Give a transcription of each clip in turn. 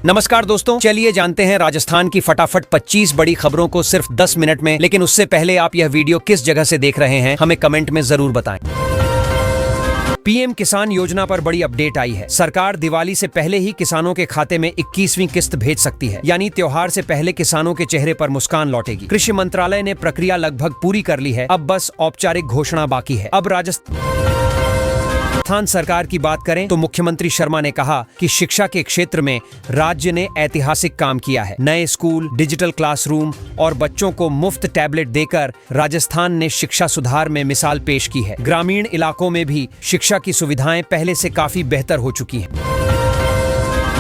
नमस्कार दोस्तों, चलिए जानते हैं राजस्थान की फटाफट 25 बड़ी खबरों को सिर्फ 10 मिनट में। लेकिन उससे पहले आप यह वीडियो किस जगह से देख रहे हैं हमें कमेंट में जरूर बताएं। पीएम किसान योजना पर बड़ी अपडेट आई है। सरकार दिवाली से पहले ही किसानों के खाते में 21वीं किस्त भेज सकती है, यानी त्योहार से पहले किसानों के चेहरे पर मुस्कान लौटेगी। कृषि मंत्रालय ने प्रक्रिया लगभग पूरी कर ली है, अब बस औपचारिक घोषणा बाकी है। अब राजस्थान सरकार की बात करें तो मुख्यमंत्री शर्मा ने कहा कि शिक्षा के क्षेत्र में राज्य ने ऐतिहासिक काम किया है। नए स्कूल, डिजिटल क्लासरूम और बच्चों को मुफ्त टैबलेट देकर राजस्थान ने शिक्षा सुधार में मिसाल पेश की है। ग्रामीण इलाकों में भी शिक्षा की सुविधाएं पहले से काफी बेहतर हो चुकी हैं।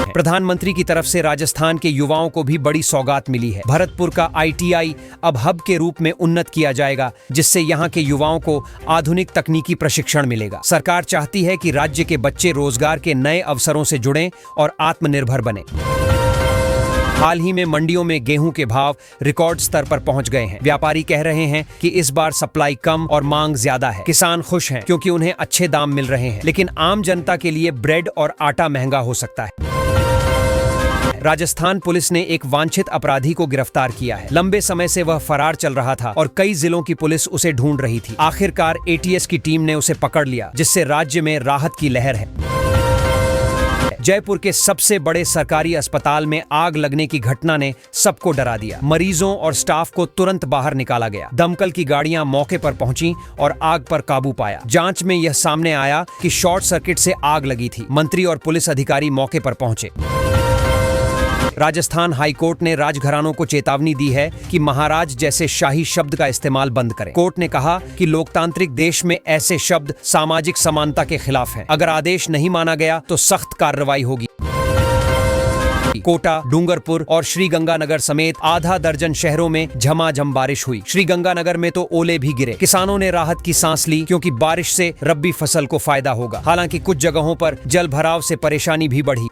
प्रधानमंत्री की तरफ से राजस्थान के युवाओं को भी बड़ी सौगात मिली है। भरतपुर का ITI अब हब के रूप में उन्नत किया जाएगा, जिससे यहाँ के युवाओं को आधुनिक तकनीकी प्रशिक्षण मिलेगा। सरकार चाहती है कि राज्य के बच्चे रोजगार के नए अवसरों से जुड़ें और आत्मनिर्भर बने। हाल ही में मंडियों में गेहूं के भाव रिकॉर्ड स्तर पर पहुंच गए हैं। व्यापारी कह रहे हैं कि इस बार सप्लाई कम और मांग ज्यादा है। किसान खुश हैं क्योंकि उन्हें अच्छे दाम मिल रहे हैं, लेकिन आम जनता के लिए ब्रेड और आटा महंगा हो सकता है। राजस्थान पुलिस ने एक वांछित अपराधी को गिरफ्तार किया है। लंबे समय से वह फरार चल रहा था और कई जिलों की पुलिस उसे ढूंढ रही थी। आखिरकार ATS की टीम ने उसे पकड़ लिया, जिससे राज्य में राहत की लहर है। जयपुर के सबसे बड़े सरकारी अस्पताल में आग लगने की घटना ने सबको डरा दिया। मरीजों और स्टाफ को तुरंत बाहर निकाला गया। दमकल की गाड़ियां मौके पर पहुंची और आग पर काबू पाया। जांच में यह सामने आया कि शॉर्ट सर्किट से आग लगी थी। मंत्री और पुलिस अधिकारी मौके पर पहुंचे। राजस्थान हाईकोर्ट ने राजघरानों को चेतावनी दी है कि महाराज जैसे शाही शब्द का इस्तेमाल बंद करें। कोर्ट ने कहा कि लोकतांत्रिक देश में ऐसे शब्द सामाजिक समानता के खिलाफ हैं। अगर आदेश नहीं माना गया तो सख्त कार्रवाई होगी। कोटा, डूंगरपुर और श्रीगंगानगर समेत आधा दर्जन शहरों में झमाझम बारिश हुई। श्रीगंगानगर में तो ओले भी गिरे। किसानों ने राहत की सांस ली, क्योंकि बारिश से रब्बी फसल को फायदा होगा। हालांकि कुछ जगहों पर जल भराव से परेशानी भी बढ़ी।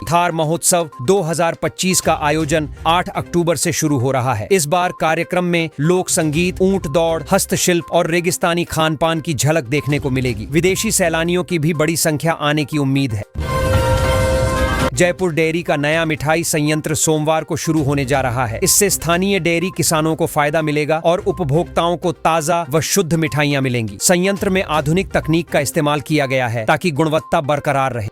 थार महोत्सव 2025 का आयोजन 8 अक्टूबर से शुरू हो रहा है। इस बार कार्यक्रम में लोक संगीत, ऊंट दौड़, हस्तशिल्प और रेगिस्तानी खान पान की झलक देखने को मिलेगी। विदेशी सैलानियों की भी बड़ी संख्या आने की उम्मीद है। जयपुर डेयरी का नया मिठाई संयंत्र सोमवार को शुरू होने जा रहा है। इससे स्थानीय डेयरी किसानों को फायदा मिलेगा और उपभोक्ताओं को ताजा व शुद्ध मिठाइयां मिलेंगी। संयंत्र में आधुनिक तकनीक का इस्तेमाल किया गया है ताकि गुणवत्ता बरकरार रहे।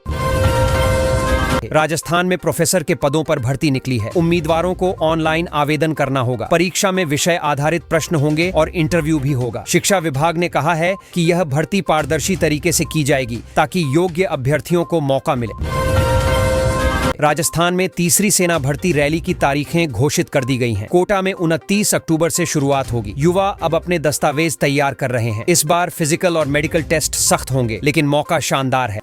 राजस्थान में प्रोफेसर के पदों पर भर्ती निकली है। उम्मीदवारों को ऑनलाइन आवेदन करना होगा। परीक्षा में विषय आधारित प्रश्न होंगे और इंटरव्यू भी होगा। शिक्षा विभाग ने कहा है कि यह भर्ती पारदर्शी तरीके से की जाएगी, ताकि योग्य अभ्यर्थियों को मौका मिले। राजस्थान में तीसरी सेना भर्ती रैली की तारीखें घोषित कर दी गई हैं। कोटा में 29 अक्टूबर से शुरुआत होगी। युवा अब अपने दस्तावेज तैयार कर रहे हैं। इस बार फिजिकल और मेडिकल टेस्ट सख्त होंगे, लेकिन मौका शानदार है।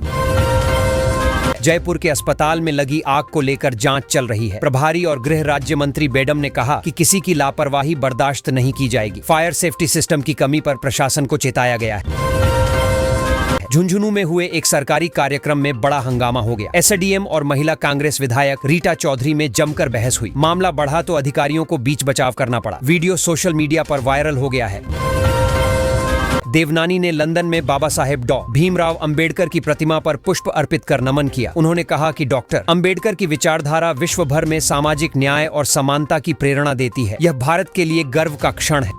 जयपुर के अस्पताल में लगी आग को लेकर जांच चल रही है। प्रभारी और गृह राज्य मंत्री बेडम ने कहा कि किसी की लापरवाही बर्दाश्त नहीं की जाएगी। फायर सेफ्टी सिस्टम की कमी पर प्रशासन को चेताया गया है। झुंझुनू में हुए एक सरकारी कार्यक्रम में बड़ा हंगामा हो गया। SDM और महिला कांग्रेस विधायक रीटा चौधरी में जमकर बहस हुई। मामला बढ़ा तो अधिकारियों को बीच बचाव करना पड़ा। वीडियो सोशल मीडिया पर वायरल हो गया है। देवनानी ने लंदन में बाबा साहेब डॉ. भीमराव अंबेडकर की प्रतिमा पर पुष्प अर्पित कर नमन किया। उन्होंने कहा कि डॉक्टर अंबेडकर की विचारधारा विश्व भर में सामाजिक न्याय और समानता की प्रेरणा देती है। यह भारत के लिए गर्व का क्षण है।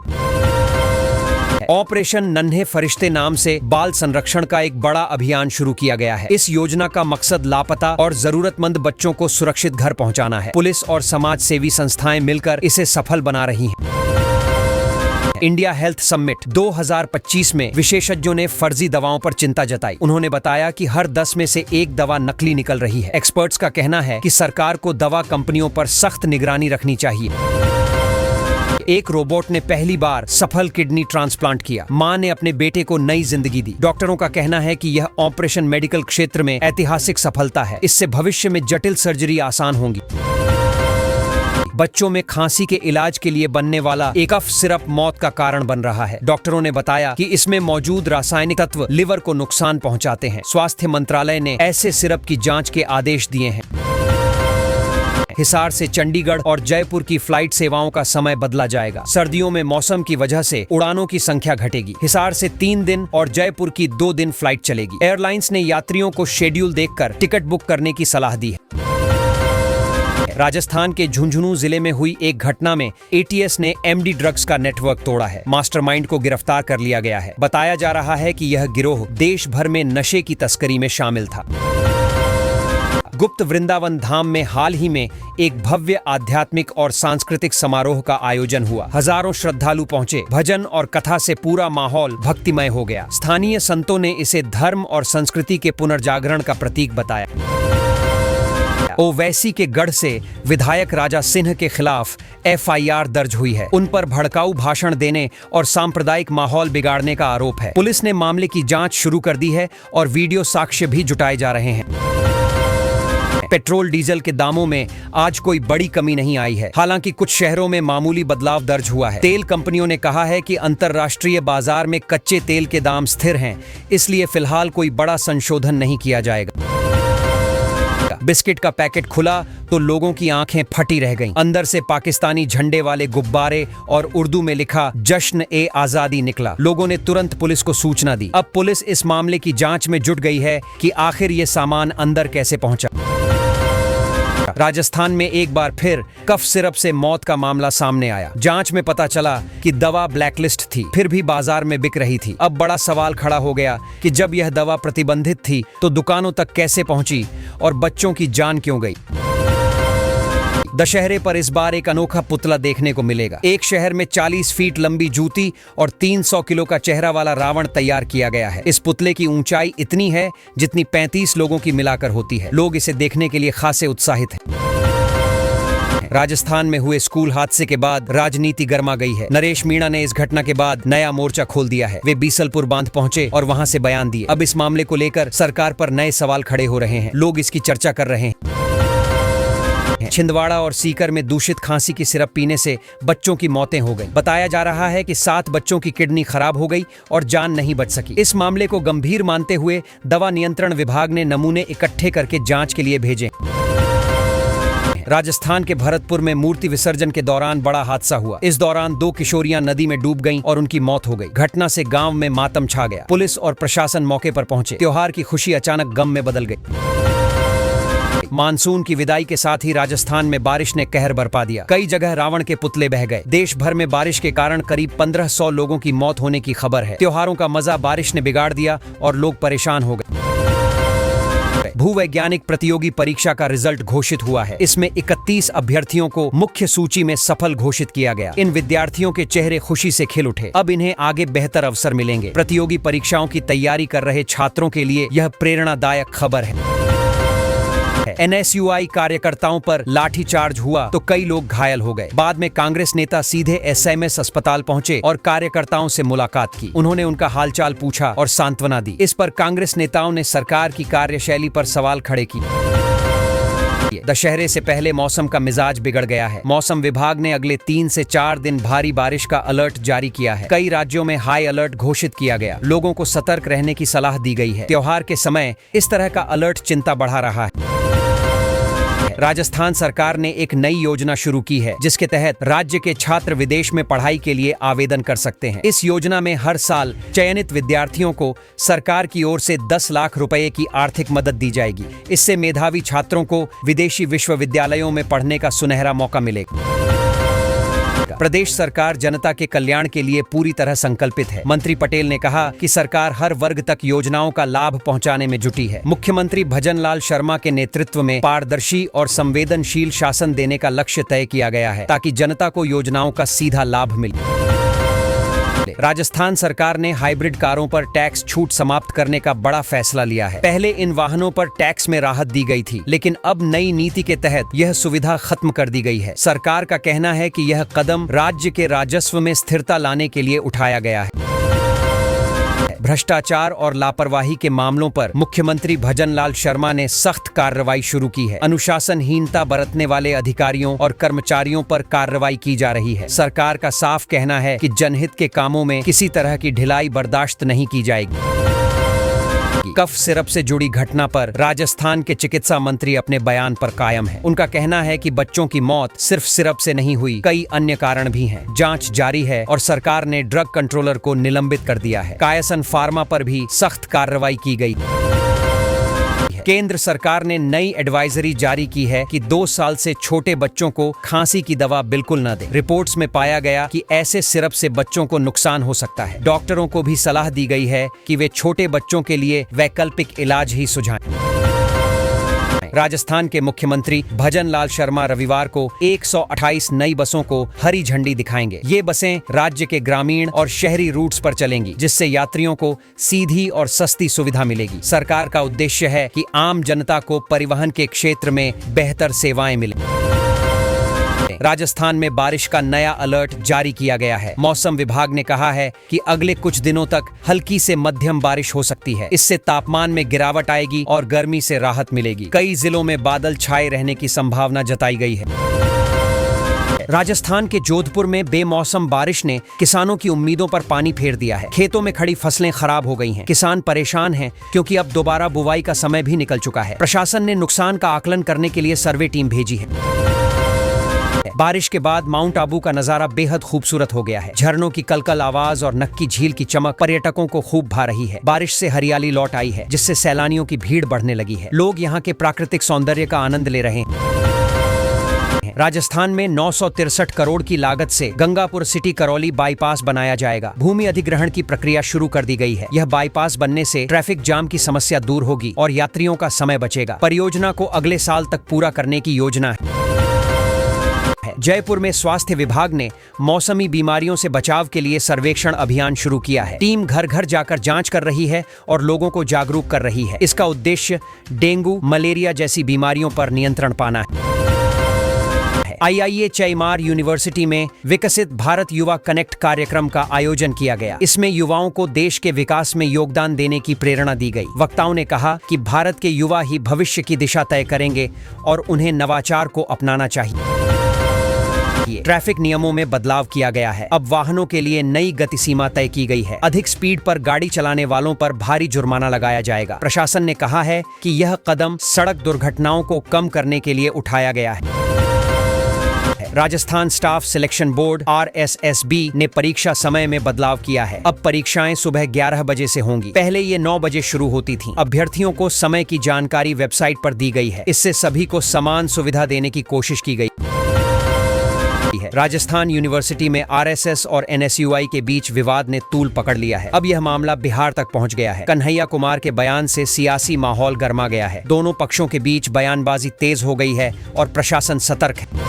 ऑपरेशन नन्हे फरिश्ते नाम से बाल संरक्षण का एक बड़ा अभियान शुरू किया गया है। इस योजना का मकसद लापता और जरूरतमंद बच्चों को सुरक्षित घर पहुंचाना है। पुलिस और समाज सेवी संस्थाएं मिलकर इसे सफल बना रही हैं। इंडिया हेल्थ समिट 2025 में विशेषज्ञों ने फर्जी दवाओं पर चिंता जताई। उन्होंने बताया कि हर 10 में से एक दवा नकली निकल रही है। एक्सपर्ट्स का कहना है कि सरकार को दवा कंपनियों पर सख्त निगरानी रखनी चाहिए। एक रोबोट ने पहली बार सफल किडनी ट्रांसप्लांट किया। मां ने अपने बेटे को नई जिंदगी दी। डॉक्टरों का कहना है कि यह ऑपरेशन मेडिकल क्षेत्र में ऐतिहासिक सफलता है। इससे भविष्य में जटिल सर्जरी आसान होंगी। बच्चों में खांसी के इलाज के लिए बनने वाला एक कफ सिरप मौत का कारण बन रहा है। डॉक्टरों ने बताया कि इसमें मौजूद रासायनिक तत्व लिवर को नुकसान पहुंचाते हैं। स्वास्थ्य मंत्रालय ने ऐसे सिरप की जांच के आदेश दिए हैं। हिसार से चंडीगढ़ और जयपुर की फ्लाइट सेवाओं का समय बदला जाएगा। सर्दियों में मौसम की वजह से उड़ानों की संख्या घटेगी। हिसार से 3 दिन और जयपुर की 2 दिन फ्लाइट चलेगी। एयरलाइंस ने यात्रियों को शेड्यूल देखकर टिकट बुक करने की सलाह दी है। राजस्थान के झुंझुनू जिले में हुई एक घटना में एटीएस ने एमडी ड्रग्स का नेटवर्क तोड़ा है। मास्टरमाइंड को गिरफ्तार कर लिया गया है। बताया जा रहा है कि यह गिरोह देश भर में नशे की तस्करी में शामिल था। गुप्त वृंदावन धाम में हाल ही में एक भव्य आध्यात्मिक और सांस्कृतिक समारोह का आयोजन हुआ। हजारों श्रद्धालु पहुंचे। भजन और कथा से पूरा माहौल भक्तिमय हो गया। स्थानीय संतों ने इसे धर्म और संस्कृति के पुनर्जागरण का प्रतीक बताया। ओवैसी के गढ़ से विधायक राजा सिंह के खिलाफ एफआईआर दर्ज हुई है। उन पर भड़काऊ भाषण देने और सांप्रदायिक माहौल बिगाड़ने का आरोप है। पुलिस ने मामले की जांच शुरू कर दी है और वीडियो साक्ष्य भी जुटाए जा रहे हैं। पेट्रोल डीजल के दामों में आज कोई बड़ी कमी नहीं आई है। हालांकि कुछ शहरों में मामूली बदलाव दर्ज हुआ है। तेल कंपनियों ने कहा है कि अंतर्राष्ट्रीय बाजार में कच्चे तेल के दाम स्थिर हैं, इसलिए फिलहाल कोई बड़ा संशोधन नहीं किया जाएगा। बिस्किट का पैकेट खुला तो लोगों की आंखें फटी रह गईं। अंदर से पाकिस्तानी झंडे वाले गुब्बारे और उर्दू में लिखा जश्न ए आजादी निकला। लोगों ने तुरंत पुलिस को सूचना दी। अब पुलिस इस मामले की जांच में जुट गई है कि आखिर ये सामान अंदर कैसे पहुंचा। राजस्थान में एक बार फिर कफ सिरप से मौत का मामला सामने आया। जांच में पता चला कि दवा ब्लैकलिस्ट थी, फिर भी बाजार में बिक रही थी। अब बड़ा सवाल खड़ा हो गया कि जब यह दवा प्रतिबंधित थी तो दुकानों तक कैसे पहुंची और बच्चों की जान क्यों गई। दशहरे पर इस बार एक अनोखा पुतला देखने को मिलेगा। एक शहर में 40 फीट लंबी जूती और 300 किलो का चेहरा वाला रावण तैयार किया गया है। इस पुतले की ऊंचाई इतनी है जितनी 35 लोगों की मिलाकर होती है। लोग इसे देखने के लिए खासे उत्साहित हैं। राजस्थान में हुए स्कूल हादसे के बाद राजनीति गर्मा गई है। नरेश मीणा ने इस घटना के बाद नया मोर्चा खोल दिया है। वे बीसलपुर बांध पहुंचे और वहां से बयान दिए। अब इस मामले को लेकर सरकार पर नए सवाल खड़े हो रहे हैं। लोग इसकी चर्चा कर रहे हैं। छिंदवाड़ा और सीकर में दूषित खांसी की सिरप पीने से बच्चों की मौतें हो गई। बताया जा रहा है कि 7 बच्चों की किडनी खराब हो गई और जान नहीं बच सकी। इस मामले को गंभीर मानते हुए दवा नियंत्रण विभाग ने नमूने इकट्ठे करके जांच के लिए भेजे। राजस्थान के भरतपुर में मूर्ति विसर्जन के दौरान बड़ा हादसा हुआ। इस दौरान 2 किशोरियां नदी में डूब गईं और उनकी मौत हो गई। घटना से गांव में मातम छा गया। पुलिस और प्रशासन मौके पर पहुंचे। त्योहार की खुशी अचानक गम में बदल गई। मानसून की विदाई के साथ ही राजस्थान में बारिश ने कहर बरपा दिया। कई जगह रावण के पुतले बह गए। देश भर में बारिश के कारण करीब 1500 लोगों की मौत होने की खबर है। त्योहारों का मजा बारिश ने बिगाड़ दिया और लोग परेशान हो गए। भूवैज्ञानिक प्रतियोगी परीक्षा का रिजल्ट घोषित हुआ है। इसमें 31 अभ्यर्थियों को मुख्य सूची में सफल घोषित किया गया। इन विद्यार्थियों के चेहरे खुशी से खिल उठे। अब इन्हें आगे बेहतर अवसर मिलेंगे। प्रतियोगी परीक्षाओं की तैयारी कर रहे छात्रों के लिए यह प्रेरणादायक खबर है। एनएसयूआई कार्यकर्ताओं पर लाठीचार्ज हुआ तो कई लोग घायल हो गए। बाद में कांग्रेस नेता सीधे एसएमएस अस्पताल पहुंचे और कार्यकर्ताओं से मुलाकात की। उन्होंने उनका हालचाल पूछा और सांत्वना दी। इस पर कांग्रेस नेताओं ने सरकार की कार्यशैली पर सवाल खड़े किए। दशहरे से पहले मौसम का मिजाज बिगड़ गया है। मौसम विभाग ने अगले 3 से 4 दिन भारी बारिश का अलर्ट जारी किया है। कई राज्यों में हाई अलर्ट घोषित किया गया। लोगों को सतर्क रहने की सलाह दी गई है। त्योहार के समय इस तरह का अलर्ट चिंता बढ़ा रहा है। राजस्थान सरकार ने एक नई योजना शुरू की है, जिसके तहत राज्य के छात्र विदेश में पढ़ाई के लिए आवेदन कर सकते हैं। इस योजना में हर साल चयनित विद्यार्थियों को सरकार की ओर से 10 लाख रुपए की आर्थिक मदद दी जाएगी। इससे मेधावी छात्रों को विदेशी विश्वविद्यालयों में पढ़ने का सुनहरा मौका मिलेगा। प्रदेश सरकार जनता के कल्याण के लिए पूरी तरह संकल्पित है। मंत्री पटेल ने कहा कि सरकार हर वर्ग तक योजनाओं का लाभ पहुंचाने में जुटी है। मुख्यमंत्री भजनलाल शर्मा के नेतृत्व में पारदर्शी और संवेदनशील शासन देने का लक्ष्य तय किया गया है, ताकि जनता को योजनाओं का सीधा लाभ मिले। राजस्थान सरकार ने हाइब्रिड कारों पर टैक्स छूट समाप्त करने का बड़ा फैसला लिया है। पहले इन वाहनों पर टैक्स में राहत दी गई थी, लेकिन अब नई नीति के तहत यह सुविधा खत्म कर दी गई है। सरकार का कहना है कि यह कदम राज्य के राजस्व में स्थिरता लाने के लिए उठाया गया है। भ्रष्टाचार और लापरवाही के मामलों पर मुख्यमंत्री भजनलाल शर्मा ने सख्त कार्रवाई शुरू की है। अनुशासनहीनता बरतने वाले अधिकारियों और कर्मचारियों पर कार्रवाई की जा रही है। सरकार का साफ कहना है कि जनहित के कामों में किसी तरह की ढिलाई बर्दाश्त नहीं की जाएगी। कफ सिरप से जुड़ी घटना पर राजस्थान के चिकित्सा मंत्री अपने बयान पर कायम है। उनका कहना है कि बच्चों की मौत सिर्फ सिरप से नहीं हुई, कई अन्य कारण भी हैं। जांच जारी है और सरकार ने ड्रग कंट्रोलर को निलंबित कर दिया है। कायसन फार्मा पर भी सख्त कार्रवाई की गई। केंद्र सरकार ने नई एडवाइजरी जारी की है कि 2 साल से छोटे बच्चों को खांसी की दवा बिल्कुल न दें। रिपोर्ट्स में पाया गया कि ऐसे सिरप से बच्चों को नुकसान हो सकता है। डॉक्टरों को भी सलाह दी गई है कि वे छोटे बच्चों के लिए वैकल्पिक इलाज ही सुझाएं। राजस्थान के मुख्यमंत्री भजन लाल शर्मा रविवार को 128 नई बसों को हरी झंडी दिखाएंगे। ये बसें राज्य के ग्रामीण और शहरी रूट्स पर चलेंगी, जिससे यात्रियों को सीधी और सस्ती सुविधा मिलेगी। सरकार का उद्देश्य है कि आम जनता को परिवहन के क्षेत्र में बेहतर सेवाएं मिलें। राजस्थान में बारिश का नया अलर्ट जारी किया गया है। मौसम विभाग ने कहा है कि अगले कुछ दिनों तक हल्की से मध्यम बारिश हो सकती है। इससे तापमान में गिरावट आएगी और गर्मी से राहत मिलेगी। कई जिलों में बादल छाए रहने की संभावना जताई गई है। राजस्थान के जोधपुर में बेमौसम बारिश ने किसानों की उम्मीदों पर पानी फेर दिया है। खेतों में खड़ी फसलें खराब हो गई हैं। किसान परेशान हैं क्योंकि अब दोबारा बुवाई का समय भी निकल चुका है। प्रशासन ने नुकसान का आकलन करने के लिए सर्वे टीम भेजी है। बारिश के बाद माउंट आबू का नजारा बेहद खूबसूरत हो गया है। झरनों की कलकल आवाज और नक्की झील की चमक पर्यटकों को खूब भा रही है। बारिश से हरियाली लौट आई है, जिससे सैलानियों की भीड़ बढ़ने लगी है। लोग यहाँ के प्राकृतिक सौंदर्य का आनंद ले रहे हैं। राजस्थान में 963 करोड़ की लागत से गंगापुर सिटी करौली बाईपास बनाया जाएगा। भूमि अधिग्रहण की प्रक्रिया शुरू कर दी गई है। यह बाईपास बनने से ट्रैफिक जाम की समस्या दूर होगी और यात्रियों का समय बचेगा। परियोजना को अगले साल तक पूरा करने की योजना है। जयपुर में स्वास्थ्य विभाग ने मौसमी बीमारियों से बचाव के लिए सर्वेक्षण अभियान शुरू किया है। टीम घर घर जाकर जांच कर रही है और लोगों को जागरूक कर रही है। इसका उद्देश्य डेंगू, मलेरिया जैसी बीमारियों पर नियंत्रण पाना है। IIA चैमार यूनिवर्सिटी में विकसित भारत युवा कनेक्ट कार्यक्रम का आयोजन किया गया। इसमें युवाओं को देश के विकास में योगदान देने की प्रेरणा दी गई। वक्ताओं ने कहा कि भारत के युवा ही भविष्य की दिशा तय करेंगे और उन्हें नवाचार को अपनाना चाहिए। ट्रैफिक नियमों में बदलाव किया गया है। अब वाहनों के लिए नई गति सीमा तय की गई है। अधिक स्पीड पर गाड़ी चलाने वालों पर भारी जुर्माना लगाया जाएगा। प्रशासन ने कहा है कि यह कदम सड़क दुर्घटनाओं को कम करने के लिए उठाया गया है। Rajasthan staff selection board RSSB ने परीक्षा समय में बदलाव किया है। अब परीक्षाएं सुबह 11 बजे से होंगी। पहले ये 9 बजे शुरू होती थीं। अभ्यर्थियों को समय की जानकारी वेबसाइट पर दी गई है। इससे सभी को समान सुविधा देने की कोशिश की गई है। राजस्थान यूनिवर्सिटी में RSS और NSUI के बीच विवाद ने तूल पकड़ लिया है। अब यह मामला बिहार तक पहुंच गया है। कन्हैया कुमार के बयान से सियासी माहौल गर्मा गया है। दोनों पक्षों के बीच बयानबाजी तेज हो गई है और प्रशासन सतर्क है।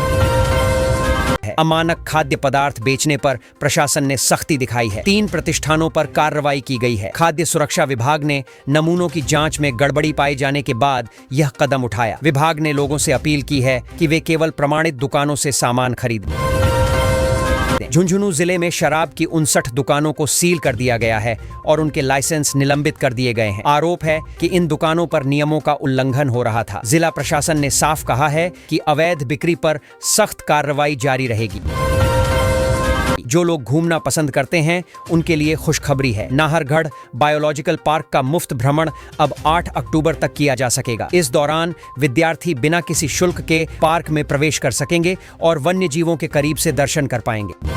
अमानक खाद्य पदार्थ बेचने पर प्रशासन ने सख्ती दिखाई है। 3 प्रतिष्ठानों पर कार्रवाई की गई है। खाद्य सुरक्षा विभाग ने नमूनों की जांच में गड़बड़ी पाए जाने के बाद यह कदम उठाया। विभाग ने लोगों से अपील की है कि वे केवल प्रमाणित दुकानों से सामान खरीदें। झुंझुनू जिले में शराब की 59 दुकानों को सील कर दिया गया है और उनके लाइसेंस निलंबित कर दिए गए हैं। आरोप है कि इन दुकानों पर नियमों का उल्लंघन हो रहा था। जिला प्रशासन ने साफ कहा है कि अवैध बिक्री पर सख्त कार्रवाई जारी रहेगी। जो लोग घूमना पसंद करते हैं उनके लिए खुशखबरी है। नाहरगढ़ बायोलॉजिकल पार्क का मुफ्त भ्रमण अब 8 अक्टूबर तक किया जा सकेगा। इस दौरान विद्यार्थी बिना किसी शुल्क के पार्क में प्रवेश कर सकेंगे और वन्य जीवों के करीब से दर्शन कर पाएंगे।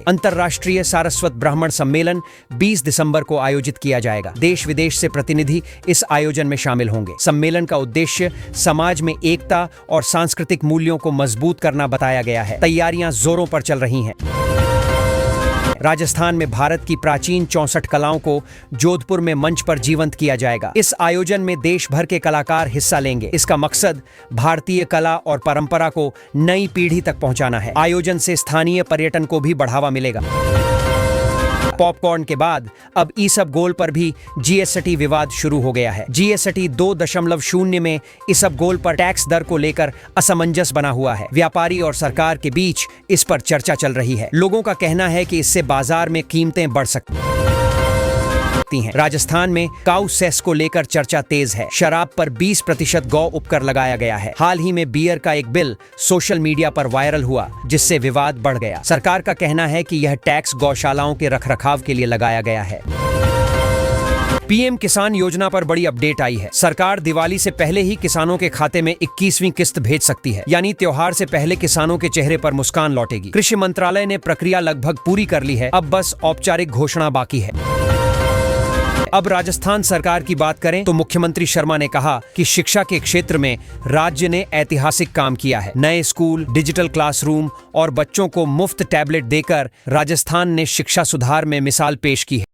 अंतर्राष्ट्रीय सारस्वत ब्राह्मण सम्मेलन 20 दिसंबर को आयोजित किया जाएगा। देश विदेश से प्रतिनिधि इस आयोजन में शामिल होंगे। सम्मेलन का उद्देश्य समाज में एकता और सांस्कृतिक मूल्यों को मजबूत करना बताया गया है। तैयारियां जोरों पर चल रही हैं। राजस्थान में भारत की प्राचीन 64 कलाओं को जोधपुर में मंच पर जीवंत किया जाएगा। इस आयोजन में देश भर के कलाकार हिस्सा लेंगे। इसका मकसद भारतीय कला और परंपरा को नई पीढ़ी तक पहुंचाना है। आयोजन से स्थानीय पर्यटन को भी बढ़ावा मिलेगा। पॉपकॉर्न के बाद अब ईसबगोल पर भी GST विवाद शुरू हो गया है। GST 2.0 में ईसबगोल पर टैक्स दर को लेकर असमंजस बना हुआ है। व्यापारी और सरकार के बीच इस पर चर्चा चल रही है। लोगों का कहना है कि इससे बाजार में कीमतें बढ़ सकती हैं। राजस्थान में काऊ सेस को लेकर चर्चा तेज है। शराब पर 20% गौ उपकर लगाया गया है। हाल ही में बियर का एक बिल सोशल मीडिया पर वायरल हुआ, जिससे विवाद बढ़ गया। सरकार का कहना है कि यह टैक्स गौशालाओं के रखरखाव के लिए लगाया गया है। PM किसान योजना पर बड़ी अपडेट आई है। सरकार दिवाली से पहले ही किसानों के खाते में 21वीं किस्त भेज सकती है, यानी त्योहार से पहले किसानों के चेहरे पर मुस्कान लौटेगी। कृषि मंत्रालय ने प्रक्रिया लगभग पूरी कर ली है। अब बस औपचारिक घोषणा बाकी है। अब राजस्थान सरकार की बात करें तो मुख्यमंत्री शर्मा ने कहा कि शिक्षा के क्षेत्र में राज्य ने ऐतिहासिक काम किया है। नए स्कूल, डिजिटल क्लासरूम और बच्चों को मुफ्त टैबलेट देकर राजस्थान ने शिक्षा सुधार में मिसाल पेश की है।